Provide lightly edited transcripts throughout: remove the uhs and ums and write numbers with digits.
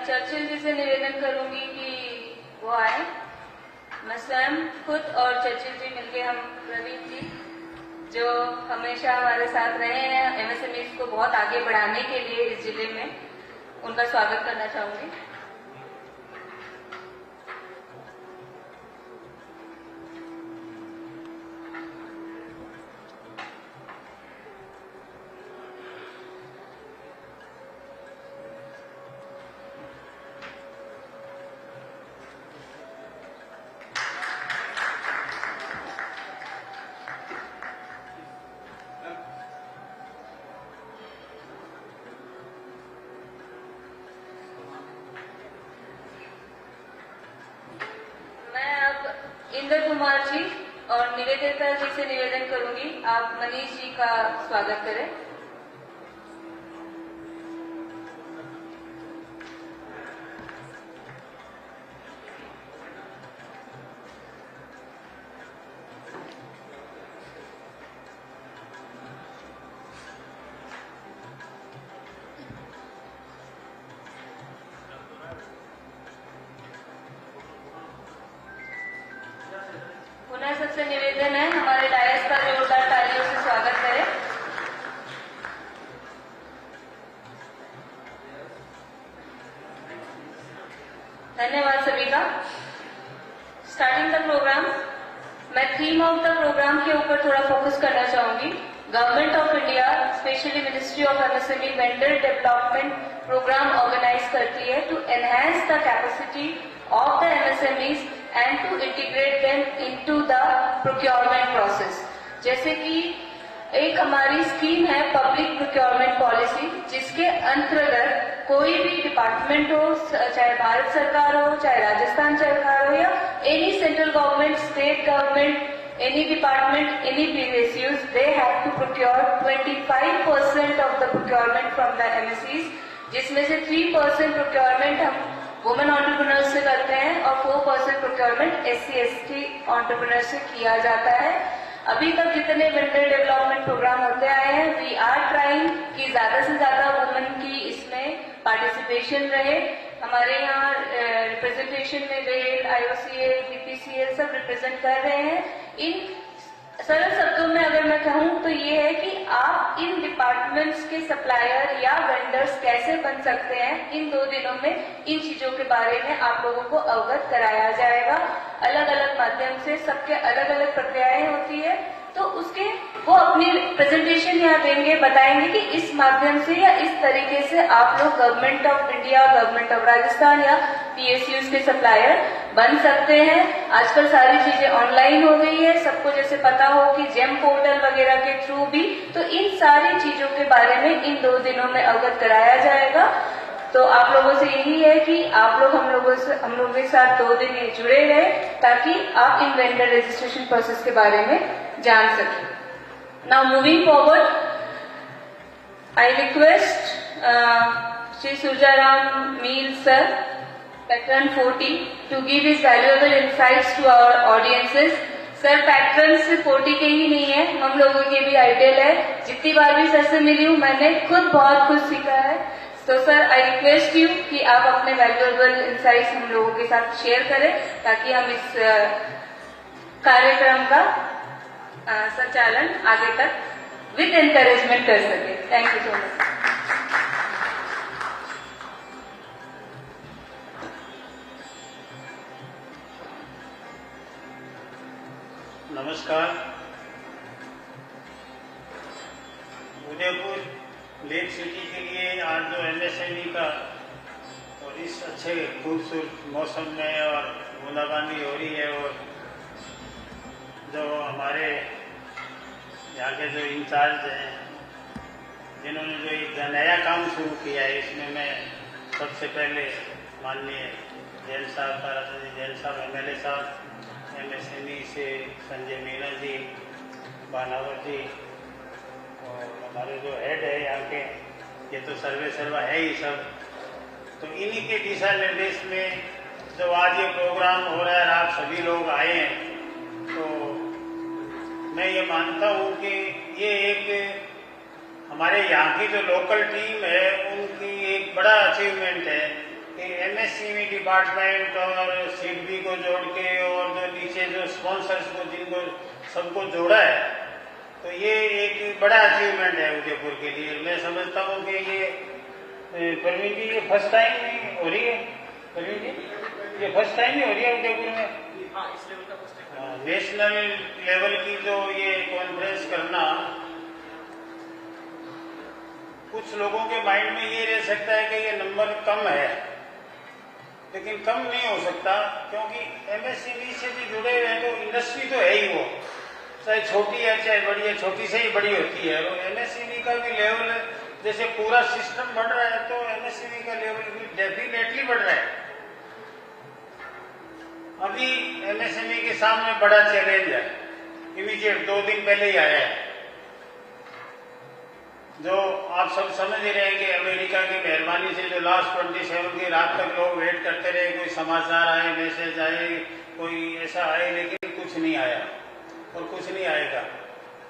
Churchill जी से निवेदन करूंगी कि वो आए। मैं स्वयं खुद और चर्चिल जी मिलके, हम प्रवीण जी जो हमेशा हमारे साथ रहे हैं एमएसएमईज को बहुत आगे बढ़ाने के लिए इस जिले में, उनका स्वागत करना चाहूंगी। इंद्र कुमार जी और निवेदिता जी से निवेदन करूंगी, आप मनीष जी का स्वागत करें। पुनः सबसे निवेदन है, हमारे डायस का जोरदार तालियों से स्वागत करें। धन्यवाद सभी का। स्टार्टिंग द प्रोग्राम, मैं थीम ऑफ द प्रोग्राम के ऊपर थोड़ा फोकस करना चाहूंगी। Government of India specially ministry of MSME vendor development programme organise करती है to enhance the capacity of the MSMEs and to integrate them into the procurement process। जैसे कि एक हमारी स्कीम है पब्लिक प्रोक्योरमेंट पॉलिसी, जिसके अंतर्गत कोई भी डिपार्टमेंट हो, चाहे भारत सरकार हो, चाहे राजस्थान सरकार हो, या any central government, state government, any department, any PSUs, they have to procure 25% of the procurement from the MSEs, जिसमें से 3% procurement हम वुमेन एंटरप्रेन्योर्स से करते हैं और 4% प्रोक्योरमेंट SC/ST एंटरप्रेन्योर्स से किया जाता है। अभी तक जितने वेंडर डेवलपमेंट प्रोग्राम होते आए हैं, वी आर ट्राइंग कि ज्यादा से ज्यादा वुमेन की इसमें पार्टिसिपेशन रहे। हमारे यहाँ रिप्रेजेंटेशन में रेल, IOCL, BPCL सब रिप्रेजेंट कर रहे हैं। इन सरल शब्दों में अगर मैं कहूँ तो ये है कि आप इन डिपार्टमेंट्स के सप्लायर या वेंडर्स कैसे बन सकते हैं, इन 2 दिनों में इन चीजों के बारे में आप लोगों को अवगत कराया जाएगा। अलग अलग माध्यम से सबके अलग अलग प्रक्रियाएं होती है, तो उसके वो अपनी प्रेजेंटेशन यहाँ देंगे, बताएंगे कि इस माध्यम से या इस तरीके से आप लोग government of India, government of Rajasthan या PSUs के सप्लायर बन सकते हैं। आजकल सारी चीजें ऑनलाइन हो गई है, सबको जैसे पता हो कि जेम पोर्टल वगैरह के थ्रू भी, तो इन सारी चीजों के बारे में इन 2 दिनों में अवगत कराया जाएगा। तो आप लोगों से यही है कि आप लोग हम लोगों के साथ 2 दिन ये जुड़े रहे, ताकि आप इन वेंडर रजिस्ट्रेशन प्रोसेस के बारे में जान सकें। Now moving forward, I request Shri Surjaram Meel sir, pattern 40, to give his valuable insights to our audiences। Sir pattern सिर्फ 40 के ही नहीं है, हम लोगों के भी आइडियल है। जितनी बार भी सर से मिली हूँ, मैंने खुद बहुत कुछ सीखा है। तो सर आई रिक्वेस्ट यू कि आप अपने वैल्यूएबल इंसाइट्स हम लोगों के साथ शेयर करें, ताकि हम इस कार्यक्रम का संचालन आगे तक विद एनकरेजमेंट कर सके। Thank you so much. नमस्कार। उदयपुर लेक सिटी के लिए आज जो MSME का और इस अच्छे खूबसूरत मौसम में और बूंदाबांदी हो रही है, और जो हमारे यहाँ के जो इंचार्ज हैं, जिन्होंने जो एक नया काम शुरू किया है, इसमें मैं सबसे पहले माननीय जैन साहब, ताराचंद जैन साहब, MLA साहब, MSME से संजय मीना जी, बानावर जी, और हमारे जो हेड है यहाँ के, ये तो सर्वे सर्वा है ही सब, तो इन्हीं के दिशा निर्देश में जो आज ये प्रोग्राम हो रहा है, आप सभी लोग आए हैं, तो मैं ये मानता हूँ कि ये एक हमारे यहाँ की जो लोकल टीम है, उनकी एक बड़ा अचीवमेंट है एमएसएमई डिपार्टमेंट और सीडबी को जोड़ के और जो नीचे जो स्पॉन्सर्स को जिनको सबको जोड़ा है, तो ये एक बड़ा अचीवमेंट है उदयपुर के लिए। मैं समझता हूँ कि ये प्रवीण जी ये फर्स्ट टाइम हो रही है। प्रवीण जी ये फर्स्ट टाइम ही हो रही है उदयपुर में। नेशनल लेवल की जो ये कॉन्फ्रेंस करना, कुछ लोगों के माइंड में ये रह सकता है कि ये नंबर कम है, लेकिन कम नहीं हो सकता, क्योंकि एमएसएमई से भी जुड़े हुए हैं। तो इंडस्ट्री तो है ही, वो चाहे छोटी है चाहे बड़ी है, छोटी से ही बड़ी होती है। और एमएसएमई का भी लेवल जैसे पूरा सिस्टम बढ़ रहा है, तो एमएसएमई का लेवल भी डेफिनेटली बढ़ रहा है। अभी एमएसएमई के सामने बड़ा चैलेंज है, इमीडिएट 2 दिन पहले ही आया है, जो आप सब समझ ही रहे हैं कि अमेरिका की मेहरबानी से जो लास्ट 27 की रात तक लोग वेट करते रहे, कोई समाचार आए, मैसेज आए, कोई ऐसा आए, लेकिन कुछ नहीं आया और कुछ नहीं आएगा,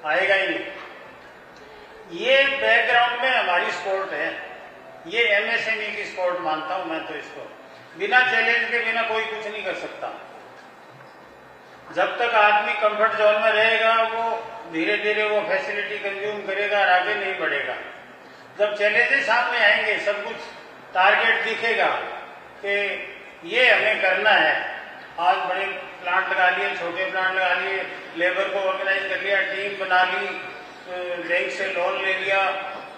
आएगा ही नहीं। ये बैकग्राउंड में हमारी स्पोर्ट है, ये एमएसएमई की स्पोर्ट मानता हूं मैं तो इसको। बिना चैलेंज के बिना कोई कुछ नहीं कर सकता। जब तक आदमी कंफर्ट जोन में रहेगा, वो धीरे धीरे वो फैसिलिटी कंज्यूम करेगा और आगे नहीं बढ़ेगा। जब चैलेंजेस सामने आएंगे, सब कुछ टारगेट दिखेगा कि ये हमें करना है। आज बड़े प्लांट लगा लिए, छोटे प्लांट लगा लिए, लेबर को ऑर्गेनाइज कर लिया, टीम बना ली, बैंक से लोन ले लिया,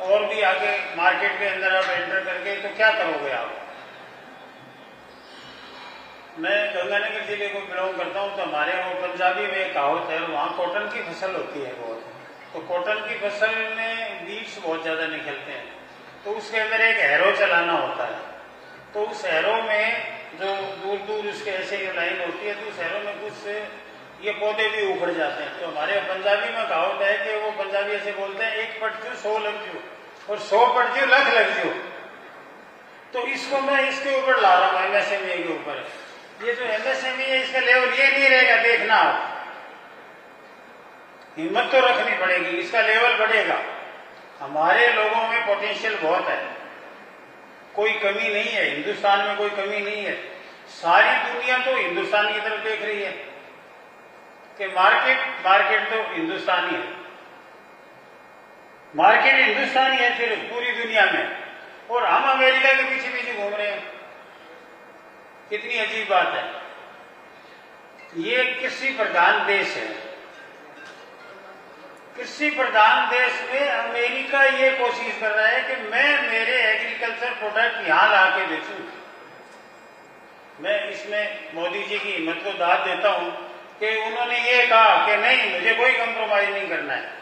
और भी आगे मार्केट के अंदर आप एंटर करके तो क्या करोगे आप। मैं गंगानगर जिले को बिलोंग करता हूँ, तो हमारे वो पंजाबी में एक कहावत है, वहाँ कॉटन की फसल होती है बहुत, तो कॉटन की फसल में बीज बहुत ज्यादा निकलते हैं, तो उसके अंदर एक हैरो चलाना होता है। तो उस हैरो में जो दूर दूर उसके ऐसे ये लाइन होती है, तो उस हैरो में कुछ ये पौधे भी उखड़ जाते हैं। तो हमारे पंजाबी में कहावत है कि वो पंजाबी ऐसे बोलते हैं, 1 पट जू 100 लग जू, और 100 पट जू लख लग जू। तो इसको मैं इसके ऊपर ला रहा हूँ, एमएसएमई के ऊपर। ये जो एमएसएमई है, इसका लेवल ये नहीं रहेगा, देखना आप, हिम्मत तो रखनी पड़ेगी, इसका लेवल बढ़ेगा। हमारे लोगों में पोटेंशियल बहुत है, कोई कमी नहीं है, हिंदुस्तान में कोई कमी नहीं है। सारी दुनिया तो हिंदुस्तान की तरफ देख रही है कि मार्केट तो हिंदुस्तानी है, मार्केट हिंदुस्तानी है सिर्फ पूरी दुनिया में, और हम अमेरिका के पीछे पीछे घूम रहे हैं। कितनी अजीब बात है। ये कृषि प्रधान देश है, कृषि प्रधान देश में अमेरिका ये कोशिश कर रहा है कि मैं मेरे एग्रीकल्चर प्रोडक्ट यहां ला के बेचूं। मैं इसमें मोदी जी की हिम्मत को दाद देता हूं कि उन्होंने ये कहा कि नहीं, मुझे कोई कंप्रोमाइज नहीं करना है,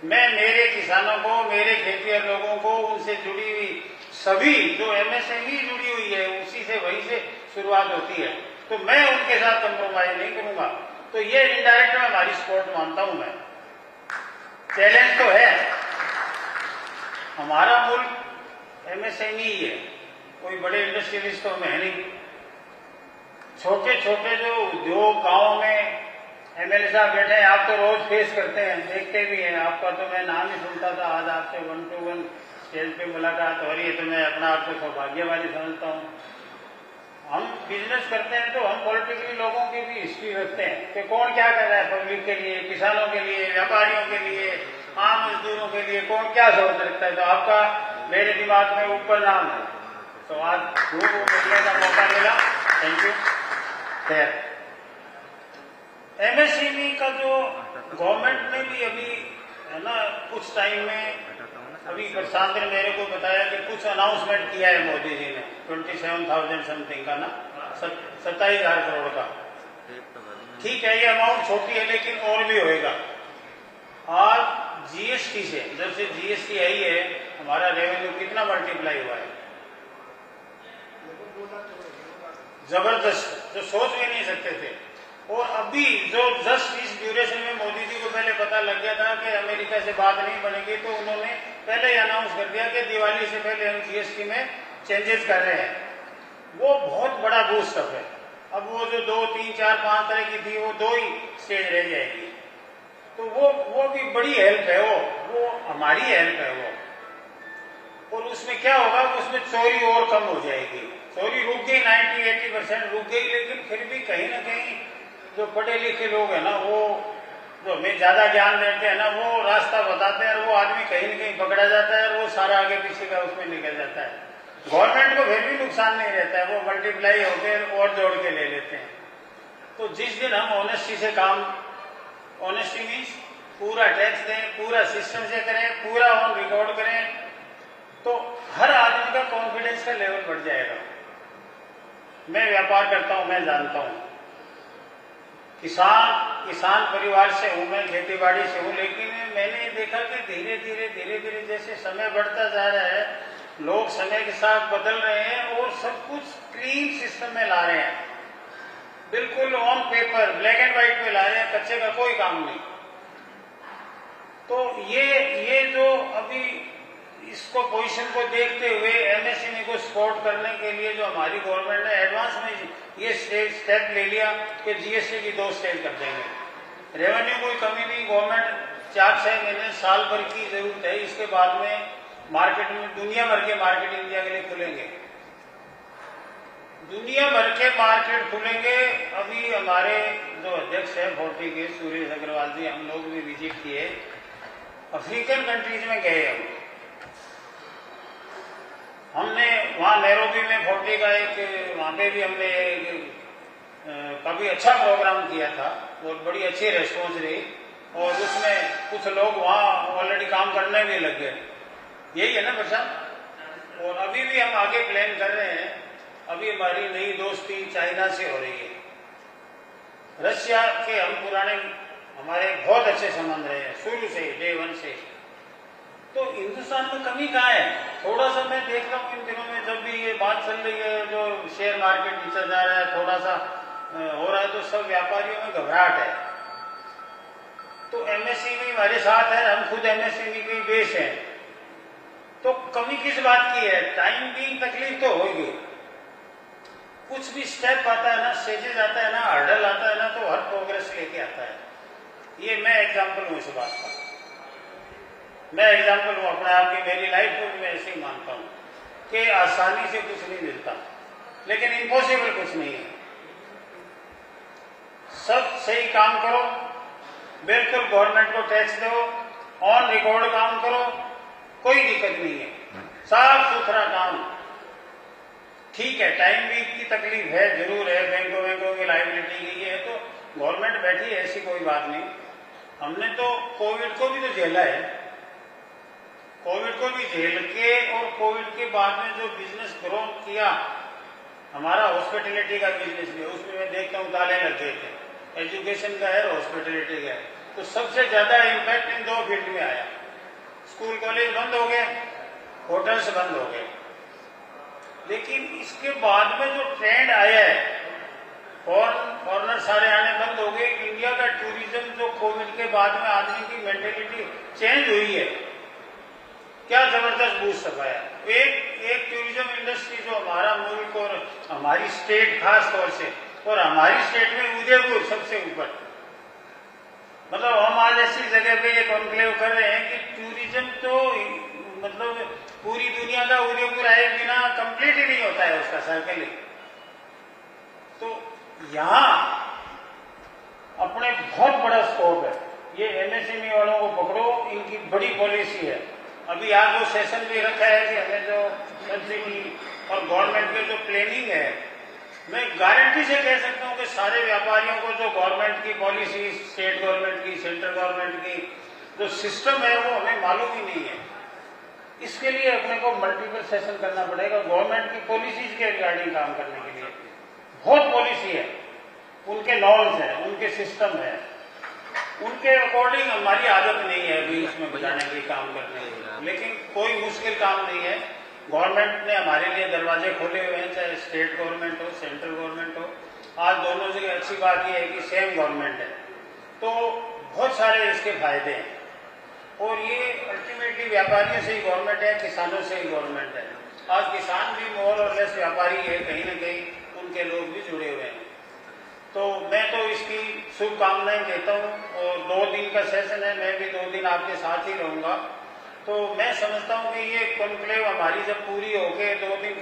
मैं मेरे किसानों को, मेरे खेतिहर लोगों को, उनसे जुड़ी हुई सभी जो एमएसएमई जुड़ी हुई है, उसी से वहीं से शुरुआत होती है, तो मैं उनके साथ कंप्रोमाइज नहीं करूंगा। तो ये इनडायरेक्ट में हमारी सपोर्ट मानता हूं मैं। चैलेंज तो है, हमारा मुल्क एमएसएमई है, कोई बड़े इंडस्ट्रियलिस्ट तो है नहीं। छोटे छोटे जो उद्योग गांव में एमएलए साहब बैठे हैं, आप तो रोज फेस करते हैं, देखते भी हैं, आपका तो मैं नाम ही सुनता था, आज आपसे 1 to 1 स्टेज पे मुलाकात हो रही है, तो मैं अपना आपको सौभाग्यवादी समझता हूँ। हम बिजनेस करते हैं तो हम पॉलिटिकली लोगों की भी हिस्ट्री रखते हैं कि कौन क्या कर रहा है पब्लिक के लिए, किसानों के लिए, व्यापारियों के लिए, आम मजदूरों के लिए, कौन क्या सोच रखता है। तो आपका मेरे दिमाग में ऊपर नाम है, तो आज खूब मिलने का मौका मिला, थैंक यू। खैर, एमएसएमई का जो गवर्नमेंट ने भी अभी है ना, कुछ टाइम में अभी प्रशांत ने मेरे को बताया कि कुछ अनाउंसमेंट किया है मोदी जी ने, 27,000 समथिंग का ना, 27,000 करोड़ का। ठीक है, ये अमाउंट छोटी है, लेकिन और भी होएगा। आज जीएसटी से, जब से जीएसटी आई है, हमारा रेवेन्यू कितना मल्टीप्लाई हुआ है, जबरदस्त, जो सोच भी नहीं सकते थे। और अभी जो जस्ट इस ड्यूरेशन में मोदी जी को पहले पता लग गया था कि अमेरिका से बात नहीं बनेगी, तो उन्होंने पहले ही अनाउंस कर दिया कि दिवाली से पहले हम जीएसटी में चेंजेस कर रहे हैं। वो बहुत बड़ा बूस्टअप है। अब वो जो 2, 3, 4, 5 तरह की थी, वो 2 ही स्टेज रह जाएगी, तो वो भी बड़ी हेल्प है, वो हमारी हेल्प है वो। और उसमें क्या होगा, उसमें चोरी और कम हो जाएगी। चोरी रुक गई, 90-80% रुक गई, लेकिन फिर भी कहीं ना कहीं जो पढ़े लिखे लोग हैं ना, वो जो हमें ज्यादा ज्ञान देते हैं ना, वो रास्ता बताते हैं और वो आदमी कहीं न कहीं पकड़ा जाता है और वो सारा आगे पीछे का उसमें निकल जाता है। गवर्नमेंट को फिर भी नुकसान नहीं रहता है, वो मल्टीप्लाई होकर और जोड़ के ले लेते हैं। तो जिस दिन हम ऑनेस्टी से काम, ऑनेस्टी मीन्स पूरा टैक्स दें, पूरा सिस्टम से करें, पूरा ऑन रिकॉर्ड करें, तो हर आदमी का कॉन्फिडेंस का लेवल बढ़ जाएगा। मैं व्यापार करता हूं, मैं जानता हूं, किसान परिवार से हूं, मैं खेती बाड़ी से हूं, लेकिन मैंने देखा कि धीरे धीरे जैसे समय बढ़ता जा रहा है, लोग समय के साथ बदल रहे हैं और सब कुछ क्लीन सिस्टम में ला रहे हैं, बिल्कुल on paper, black and white पे ला रहे हैं, कच्चे का कोई काम नहीं। तो ये जो अभी इसको पोजीशन को देखते हुए एमएसएमई को सपोर्ट करने के लिए जो हमारी गवर्नमेंट ने एडवांस में ये स्टेप ले लिया कि जीएसटी की 2 स्टेज कर देंगे। रेवेन्यू कोई कमी नहीं, गवर्नमेंट 4-6 महीने साल भर की जरूरत है, इसके बाद में मार्केट में दुनिया भर के मार्केट इंडिया के लिए खुलेंगे, दुनिया भर के मार्केट खुलेंगे। अभी हमारे जो अध्यक्ष है 40 के सुरेश अग्रवाल जी, हम लोग भी विजिट किए, अफ्रीकन कंट्रीज में गए हमने वहां नैरोबी में 40 का एक, वहां पे भी हमने काफी अच्छा प्रोग्राम किया था और बड़ी अच्छी रेस्पॉन्स रही, और उसमें कुछ लोग वहां ऑलरेडी काम करने भी लग गए। यही है ना प्रशांत? और अभी भी हम आगे प्लान कर रहे हैं। अभी हमारी नई दोस्ती चाइना से हो रही है। रशिया के हम पुराने, हमारे बहुत अच्छे संबंध रहे हैं शुरू से, डे 1 से। तो हिंदुस्तान में कमी कहाँ है? थोड़ा सा मैं देख रहा हूँ इन दिनों में, जब भी ये बात चल रही है, जो शेयर मार्केट नीचे जा रहा है, थोड़ा सा हो रहा है, तो सब व्यापारियों में घबराहट है। तो एमएसएमई हमारे साथ है, हम खुद एमएसएमई के बेस हैं, तो कमी किस बात की है? टाइम भी तकलीफ तो होगी, कुछ भी स्टेप आता है ना, स्टेजेस आता है ना, हर्डल आता है ना, तो हर प्रोग्रेस लेके आता है। ये मैं एग्जाम्पल हूं इस बात का, मैं एग्जाम्पल हूं अपने आप की, मेरी लाइफ को भी मैं ऐसे ही मानता हूं कि आसानी से कुछ नहीं मिलता, लेकिन इम्पॉसिबल कुछ नहीं है। सब सही काम करो, बिल्कुल गवर्नमेंट को टैक्स दो, ऑन रिकॉर्ड काम करो, कोई दिक्कत नहीं है, साफ सुथरा काम। ठीक है, टाइम भी की तकलीफ है, जरूर है, बैंकों की लाइबिलिटी की है, तो गवर्नमेंट बैठी है, ऐसी कोई बात नहीं। हमने तो कोविड को भी तो झेला है, कोविड को भी झेल के, और कोविड के बाद में जो बिजनेस ग्रो किया, हमारा हॉस्पिटलिटी का बिजनेस भी, उसमें मैं देखता हूँ ताले लग गए थे, एजुकेशन का है, हॉस्पिटलिटी का है, तो सबसे ज्यादा इम्पैक्ट इन 2 फील्ड में आया। स्कूल कॉलेज बंद हो गए, होटल्स बंद हो गए, लेकिन इसके बाद में जो ट्रेंड आया है, फॉरनर सारे आने बंद हो गए। इंडिया का टूरिज्म जो कोविड के बाद में आदमी की मेंटेलिटी चेंज हुई है, क्या जबरदस्त बूस्ट आया। एक टूरिज्म इंडस्ट्री जो हमारा मुल्क और हमारी स्टेट खास तौर से, और हमारी स्टेट में उदयपुर सबसे ऊपर, मतलब हम आज ऐसी जगह पे ये कॉन्क्लेव कर रहे हैं कि टूरिज्म तो मतलब पूरी दुनिया का उदयपुर आए बिना कंप्लीट ही नहीं होता है उसका सर्कल ही। तो यहां अपने बहुत बड़ा स्कोप है। ये एमएसएमई वालों को पकड़ो, इनकी बड़ी पॉलिसी है। अभी आज वो सेशन भी रखा है कि हमें जो सब्सिडी और गवर्नमेंट के जो प्लानिंग है, मैं गारंटी से कह सकता हूं कि सारे व्यापारियों को जो गवर्नमेंट की पॉलिसी, स्टेट गवर्नमेंट की, सेंट्रल गवर्नमेंट की जो सिस्टम है, वो हमें मालूम ही नहीं है। इसके लिए अपने को मल्टीपल सेशन करना पड़ेगा गवर्नमेंट की पॉलिसीज के रिगार्डिंग काम करने के लिए। बहुत पॉलिसी है, उनके नॉर्म्स हैं, उनके सिस्टम है, उनके अकॉर्डिंग हमारी आदत नहीं है अभी इसमें बजाने की, काम करने की, लेकिन कोई मुश्किल काम नहीं है। गवर्नमेंट ने हमारे लिए दरवाजे खोले हुए हैं, चाहे स्टेट गवर्नमेंट हो, सेंट्रल गवर्नमेंट हो। आज दोनों जगह अच्छी बात यह है कि सेम गवर्नमेंट है, तो बहुत सारे इसके फायदे हैं। और ये अल्टीमेटली व्यापारियों से ही गवर्नमेंट है, किसानों से ही गवर्नमेंट है। आज किसान भी मोर और लेस व्यापारी है, कहीं ना कहीं उनके लोग भी जुड़े हुए हैं। तो मैं तो इसकी शुभकामनाएं देता हूँ। और 2 दिन का सेशन है, मैं भी 2 दिन आपके साथ ही रहूंगा। तो मैं समझता हूँ कि ये कॉन्क्लेव हमारी जब पूरी हो गए 2 दिन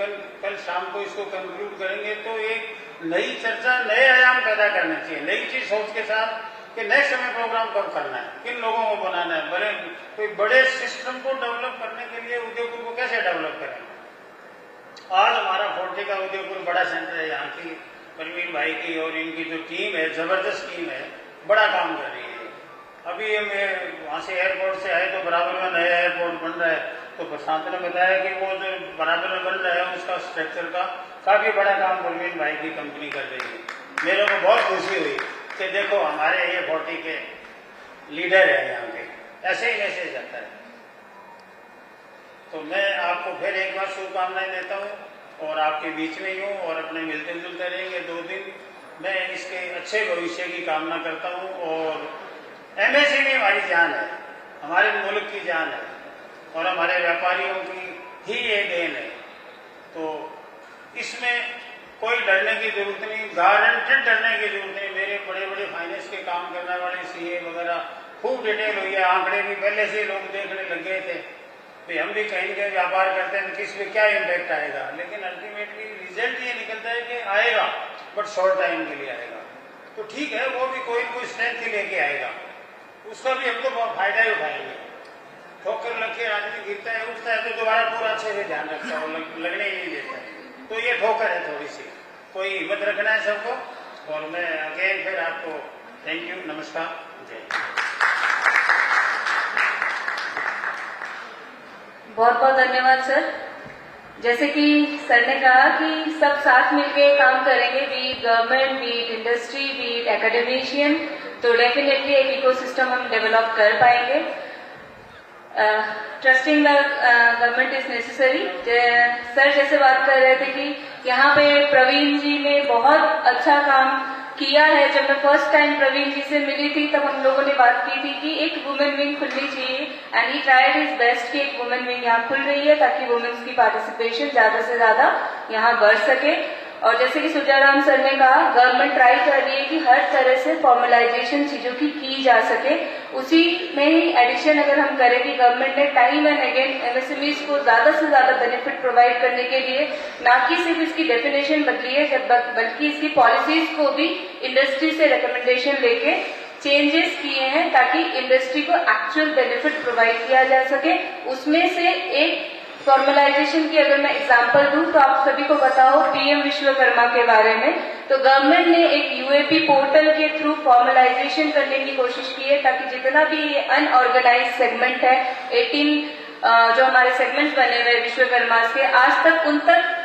कल शाम को इसको कंक्लूड करेंगे तो एक नई चर्चा, नए आयाम पैदा करना चाहिए, नई चीज सोच के साथ कि नेक्स्ट हमें प्रोग्राम कब करना है, किन लोगों को बनाना है, बड़े कोई बड़े सिस्टम को डेवलप करने के लिए उदयपुर को कैसे डेवलप करेंगे। आज हमारा फोर्टी का उदयपुर बड़ा सेंटर है, यहाँ की परवीन भाई की और इनकी जो टीम है, जबरदस्त टीम है, बड़ा काम कर रही है। अभी मैं वहां से एयरपोर्ट से आए तो बराबर में नया एयरपोर्ट बन रहा है, तो प्रशांत ने बताया कि वो जो बराबर में बन रहा है उसका स्ट्रक्चर का काफी बड़ा काम परवीन भाई की कंपनी कर रही है। मेरे को बहुत खुशी हुई कि देखो हमारे ये 40 के लीडर है यहाँ पे, ऐसे ही मैसेज आता है। तो मैं आपको फिर एक बार शुभकामनाएं देता हूँ और आपके बीच में ही हूँ और अपने मिलते जुलते रहेंगे 2 दिन। मैं इसके अच्छे भविष्य की कामना करता हूँ और एमएसएमई हमारी जान है, हमारे मुल्क की जान है और हमारे व्यापारियों की ही ये देन है। तो इसमें कोई डरने की जरूरत नहीं, गारंटेड डरने की जरूरत नहीं। मेरे बड़े बड़े फाइनेंस के काम करने वाले सीए वगैरह खूब डिटेल हुई है, आंकड़े भी पहले से लोग देखने लग गए थे कि हम भी कहीं कहीं व्यापार करते हैं किस पे क्या इम्पैक्ट आएगा, लेकिन अल्टीमेटली रिजल्ट ये निकलता है कि आएगा बट शॉर्ट टाइम के लिए आएगा। तो ठीक है, वो भी कोई स्ट्रेंथ लेके आएगा, उसका भी हम तो फायदा ही उठाएंगे। ठोकर लग के आदमी गिरता है, उठता है तो दोबारा पूरा अच्छे से ध्यान रखता है और लगने ही नहीं देता है। तो ये ठोकर है थोड़ी सी, कोई हिम्मत रखना है सबको। और मैं अगेन फिर आपको थैंक यू, नमस्कार, जय। बहुत बहुत धन्यवाद सर। जैसे कि सर ने कहा कि सब साथ मिलके काम करेंगे, be government, be industry, be academician, तो डेफिनेटली एक इकोसिस्टम हम डेवलप कर पाएंगे। Trusting the government is necessary. Sir जैसे बात कर रहे थे कि यहाँ पे प्रवीण जी ने बहुत अच्छा काम किया है। जब मैं फर्स्ट टाइम प्रवीण जी से मिली थी तब हम लोगों ने बात की थी कि एक वुमेन विंग खुलनी चाहिए and he tried his best कि एक वुमेन विंग यहाँ खुल रही है ताकि वुमेन्स की पार्टिसिपेशन ज्यादा से ज्यादा यहाँ बढ़ सके। और जैसे कि सुजाराम सर ने कहा, गवर्नमेंट ट्राई कर रही है कि हर तरह से फॉर्मलाइजेशन चीजों की जा सके। उसी में ही एडिशन अगर हम करें कि गवर्नमेंट ने टाइम एंड अगेन एमएसएमईज को ज्यादा से ज्यादा बेनिफिट प्रोवाइड करने के लिए ना कि सिर्फ इसकी डेफिनेशन बदली है बल्कि इसकी पॉलिसीज को भी इंडस्ट्री से रिकमेंडेशन लेके चेंजेस किए हैं ताकि इंडस्ट्री को एक्चुअल बेनिफिट प्रोवाइड किया जा सके। उसमें से एक फॉर्मलाइजेशन की अगर मैं एग्जांपल दूं तो आप सभी को पता हो पीएम विश्वकर्मा के बारे में, तो गवर्नमेंट ने एक यूएपी पोर्टल के थ्रू फॉर्मलाइजेशन करने की कोशिश की है ताकि जितना भी ये अनऑर्गेनाइज सेगमेंट है, 18 जो हमारे सेगमेंट्स बने हुए विश्वकर्मा के, आज तक उन तक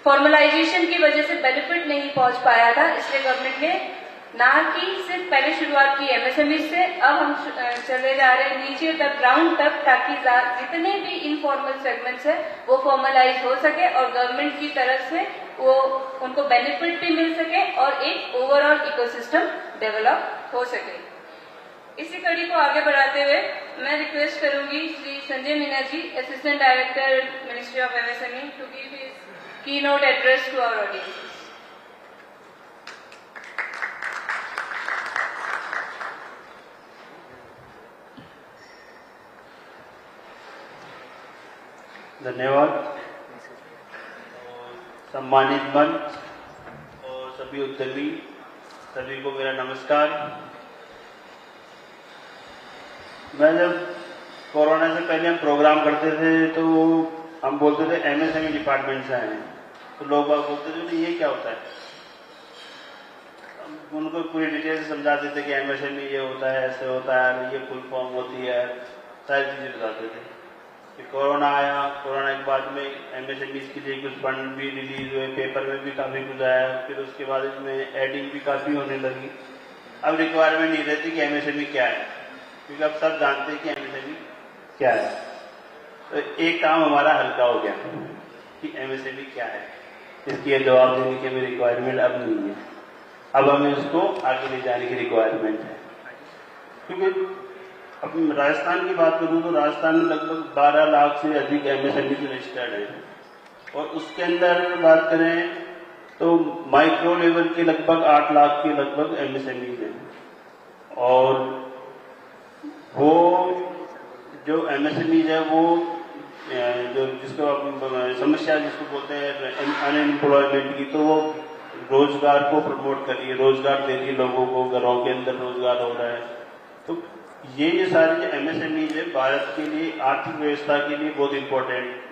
फॉर्मलाइजेशन की वजह से बेनिफिट नहीं पहुंच पाया था। इसलिए गवर्नमेंट ने ना कि सिर्फ पहले शुरुआत की एमएसएमई से, अब हम चले जा रहे हैं नीचे तक, ग्राउंड तक, ताकि जितने भी इनफॉर्मल सेगमेंट्स है वो फॉर्मलाइज हो सके और गवर्नमेंट की तरफ से वो उनको बेनिफिट भी मिल सके और एक ओवरऑल इकोसिस्टम डेवलप हो सके। इसी कड़ी को आगे बढ़ाते हुए मैं रिक्वेस्ट करूंगी Shri Sanjay Meena ji, assistant director ministry of MSME, to give his keynote address to our audience. धन्यवाद। सम्मानित मंच और सभी उद्यमी, सभी को मेरा नमस्कार। मैं जब कोरोना से पहले हम प्रोग्राम करते थे तो हम बोलते थे एमएसएमई डिपार्टमेंट से आए हैं, तो लोग बाग बोलते थे नहीं ये क्या होता है। हम उनको पूरी डिटेल से समझाते थे कि एमएसएमई ये होता है, ऐसे होता है, ये फुल फॉर्म होती है, सारी चीजें बताते थे। फिर कोरोना आया, कोरोना के बाद में एमएसएमई के लिए कुछ फंड भी रिलीज हुए, पेपर में भी काफी कुछ आया, फिर उसके बाद इसमें एडिंग भी काफी होने लगी। अब रिक्वायरमेंट नहीं रहती कि एमएसएमई क्या है, क्योंकि अब सब जानते हैं कि एमएसएमई क्या है। तो एक काम हमारा हल्का हो गया कि एमएसएमई क्या है, इसकी जवाब देने की हमें रिक्वायरमेंट अब नहीं है। अब हमें उसको आगे ले जाने की रिक्वायरमेंट है, क्योंकि अब राजस्थान की बात करूं तो राजस्थान में लगभग 12 लाख से अधिक एमएसएमई रजिस्टर्ड है और उसके अंदर बात करें तो माइक्रो लेवल के लगभग 8 लाख के लगभग एमएसएमई हैं। और वो जो MSMEs है वो जो जिसको समस्या जिसको बोलते हैं अनएम्प्लॉयमेंट की, तो वो रोजगार को प्रमोट करिए, रोजगार दे रही है लोगों को, घरों के अंदर रोजगार हो रहा है। तो ये सारे जो MSMEs है भारत के लिए आर्थिक व्यवस्था के लिए बहुत इम्पोर्टेंट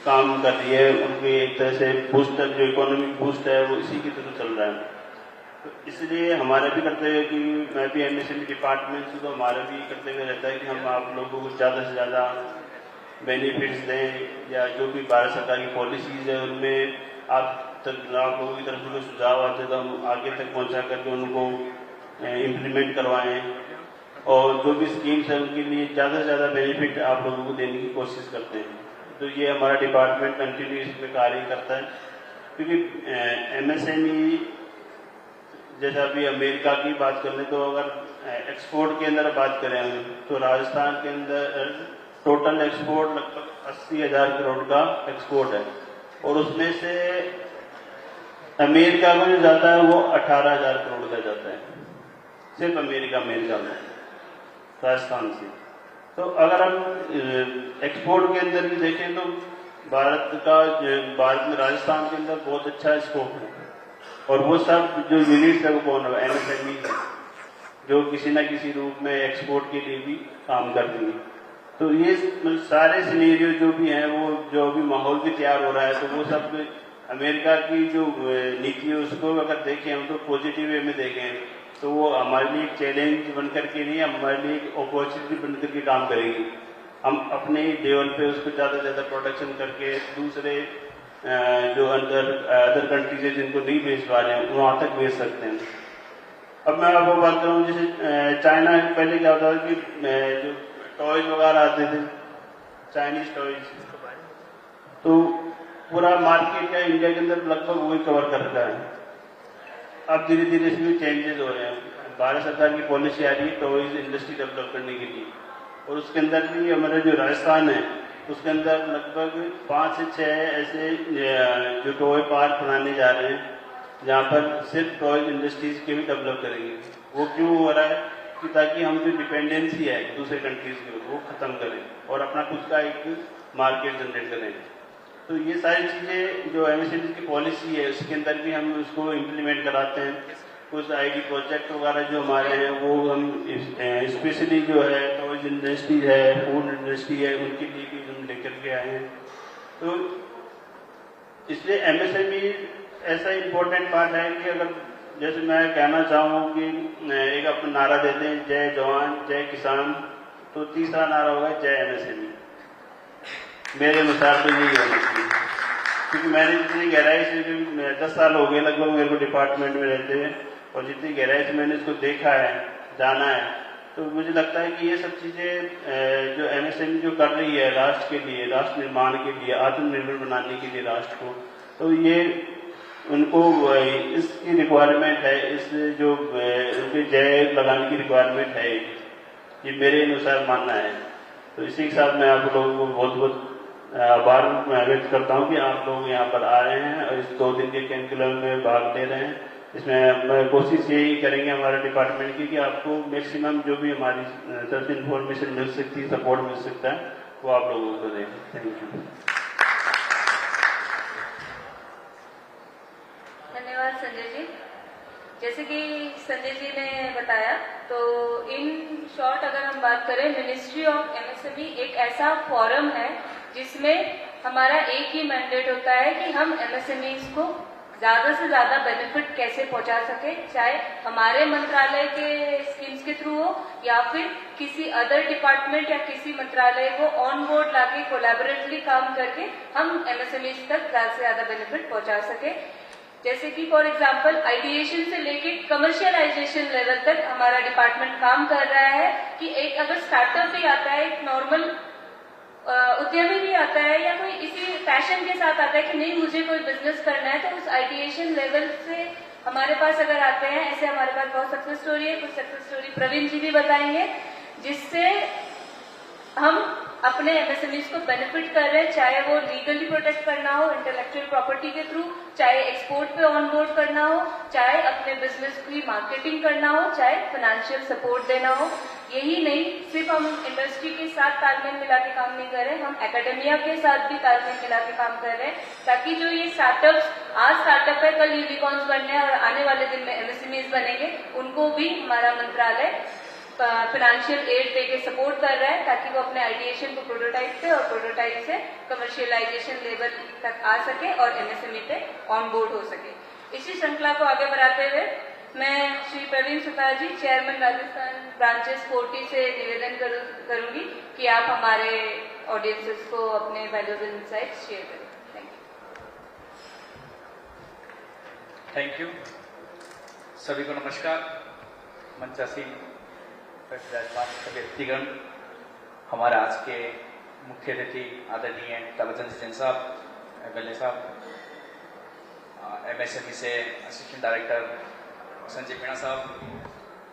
काम कर रही है। उनकी एक तरह से बूस्टर जो इकोनॉमिक बूस्ट है वो इसी की तरह चल रहा है। तो इसलिए हमारा भी कर्तव्य कि मैं भी MSME डिपार्टमेंट से, तो हमारा भी कर्तव्य रहता है कि हम आप लोगों को ज़्यादा से ज़्यादा बेनिफिट्स दें, या जो भी भारत सरकार की पॉलिसीज़ है उनमें आप लोगों की तरफ से कोई सुझाव आते हैं तो हम आगे तक पहुंचा करके उनको इम्प्लीमेंट करवाएं, और जो भी स्कीम्स है उनके लिए ज़्यादा से ज़्यादा बेनिफिट आप लोगों को देने की कोशिश करते हैं। तो ये हमारा डिपार्टमेंट कंटिन्यू इसमें कार्य करता है, क्योंकि MSME जैसे अभी अमेरिका की बात कर लें तो अगर एक्सपोर्ट के अंदर बात करें हम, तो राजस्थान के अंदर टोटल एक्सपोर्ट लगभग 80,000 करोड़ का एक्सपोर्ट है, और उसमें से अमेरिका में जो जाता है वो 18,000 करोड़ का जाता है, सिर्फ अमेरिका में राजस्थान से। तो अगर हम एक्सपोर्ट के अंदर भी देखें तो भारत में राजस्थान के अंदर बहुत अच्छा स्कोप है, और वो सब जो यूनिट्स है वो कौन है, MSME है, जो किसी न किसी रूप में एक्सपोर्ट के लिए भी काम कर रही है। तो ये सारे सिनेरियो जो भी हैं, वो जो भी माहौल भी तैयार हो रहा है, तो वो सब अमेरिका की जो नीति है उसको अगर देखें हम, तो पॉजिटिव वे में देखें, तो वो हमारे लिए एक चैलेंज बनकर के नहीं, हमारे लिए एक अपॉर्चुनिटी बनकर के काम करेगी। हम अपने लेवल पे उसको ज़्यादा से ज़्यादा प्रोडक्शन करके दूसरे जो अदर कंट्रीज है जिनको नहीं भेज पा रहे हैं वहाँ तक भेज सकते हैं। अब मैं आपको बात करूँ, जैसे चाइना पहले क्या होता था कि जो टॉयज वगैरह आते थे, चाइनीज टॉयज, तो पूरा मार्केट का इंडिया के अंदर लगभग वही कवर कर रखा है। अब धीरे धीरे इसमें चेंजेस हो रहे हैं, भारत सरकार की पॉलिसी आ रही है टॉयज इंडस्ट्री डेवलप करने के लिए, और उसके अंदर भी हमारा जो राजस्थान है उसके अंदर लगभग 5 से 6 ऐसे जो टॉय पार्क बनाने जा रहे हैं, जहाँ पर सिर्फ टॉय इंडस्ट्रीज के भी डेवलप करेंगे। वो क्यों हो रहा है कि ताकि हम जो डिपेंडेंसी है दूसरे कंट्रीज के वो खत्म करें और अपना खुद का एक मार्केट जनरेट करें। तो ये सारी चीज़ें जो MSME की पॉलिसी है उसके अंदर भी हम उसको इम्प्लीमेंट कराते हैं। कुछ ID प्रोजेक्ट वगैरह जो हमारे हैं वो हम स्पेशली जो है टॉयज इंडस्ट्री है, फूड इंडस्ट्री है, उनके लिए भी हम लेकर के आए हैं। तो इसलिए MSME ऐसा इम्पोर्टेंट पार्ट है कि अगर जैसे मैं कहना चाहूँ कि एक अपना नारा देते हैं, जय जवान जय किसान, तो तीसरा नारा होगा जय MSME। मेरे अनुसार तो यही होना चाहिए, क्योंकि मैंने जितनी गहराई से 10 साल हो गए लगभग मेरे को डिपार्टमेंट में रहते हैं, और जितनी गहराई से मैंने इसको देखा है, जाना है, तो मुझे लगता है कि ये सब चीज़ें जो MSME जो कर रही है राष्ट्र के लिए, राष्ट्र निर्माण के लिए, आत्मनिर्भर बनाने के लिए राष्ट्र को, तो ये उनको इसकी रिक्वायरमेंट है, इस जो उनके जय लगाने की रिक्वायरमेंट है, ये मेरे अनुसार मानना है। तो इसी के साथ मैं आप लोगों को बहुत बहुत आभार व्यक्त करता हूँ कि आप लोग यहाँ पर आ रहे हैं और इस 2 दिन के कैंकुलम में भाग ले रहे हैं। इसमें कोशिश यही करेंगे हमारे डिपार्टमेंट की कि आपको मैक्सिमम जो भी हमारी तरफ से इंफॉर्मेशन मिल सकती है, सपोर्ट मिल सकता है, वो आप लोगों को दें। Thank you. धन्यवाद संजय जी। जैसे कि संजय जी ने बताया, तो इन शॉर्ट अगर हम बात करें, मिनिस्ट्री ऑफ MSME एक ऐसा फोरम है जिसमें हमारा एक ही मैंडेट होता है कि हम MSMEs को ज्यादा से ज्यादा बेनिफिट कैसे पहुंचा सके, चाहे हमारे मंत्रालय के स्कीम्स के थ्रू हो या फिर किसी अदर डिपार्टमेंट या किसी मंत्रालय को ऑन बोर्ड लाके कोलैबोरेटिवली काम करके हम MSMEs तक ज्यादा से ज्यादा बेनिफिट पहुंचा सके। जैसे कि फॉर एग्जांपल आइडिएशन से लेके कमर्शियलाइजेशन लेवल तक हमारा डिपार्टमेंट काम कर रहा है कि एक अगर स्टार्टअप भी आता है, एक नॉर्मल उद्यमी भी आता है या कोई इसी पैशन के साथ आता है कि नहीं मुझे कोई बिजनेस करना है, तो उस आइडिएशन लेवल से हमारे पास अगर आते हैं, ऐसे हमारे पास बहुत सक्सेस स्टोरी है। कुछ सक्सेस स्टोरी प्रवीण जी भी बताएंगे, जिससे हम अपने एमएसएमईज को बेनिफिट कर रहे हैं, चाहे वो लीगली प्रोटेक्ट करना हो इंटेलेक्चुअल प्रॉपर्टी के थ्रू, चाहे एक्सपोर्ट पे ऑन बोर्ड करना हो, चाहे अपने बिजनेस की मार्केटिंग करना हो, चाहे फाइनेंशियल सपोर्ट देना हो। यही नहीं, सिर्फ हम इंडस्ट्री के साथ तालमेल मिला के काम नहीं कर रहे, हम एकेडमिया के साथ भी तालमेल मिला के काम कर रहे हैं, ताकि जो ये स्टार्टअप्स आज स्टार्टअप है, कल यूनिकॉर्न्स बनने हैं और आने वाले दिन में एमएसएमईज बनेंगे, उनको भी हमारा मंत्रालय फाइनेंशियल एड देके सपोर्ट कर रहा है, ताकि वो अपने आइडिएशन को प्रोटोटाइप पे और प्रोटोटाइप से कमर्शियलाइजेशन लेवल तक आ सके और एमएसएमई पे ऑन बोर्ड हो सके। इसी श्रृंखला को आगे बढ़ाते हुए मैं श्री प्रवीण सुतार जी, चेयरमैन राजस्थान ब्रांचेस 40 से निवेदन करूंगी कि आप हमारे ऑडियंसेस को अपने वैल्यूएबल इनसाइट्स शेयर करें। Thank you. सभी को नमस्कार। मंचासीन विराजमान सभी व्यक्तिगण, हमारे आज के मुख्य अतिथि आदरणीय ताराचंद जैन साहब, एमएलए साहब, एमएसएमई से असिस्टेंट डायरेक्टर संजय मीणा साहब,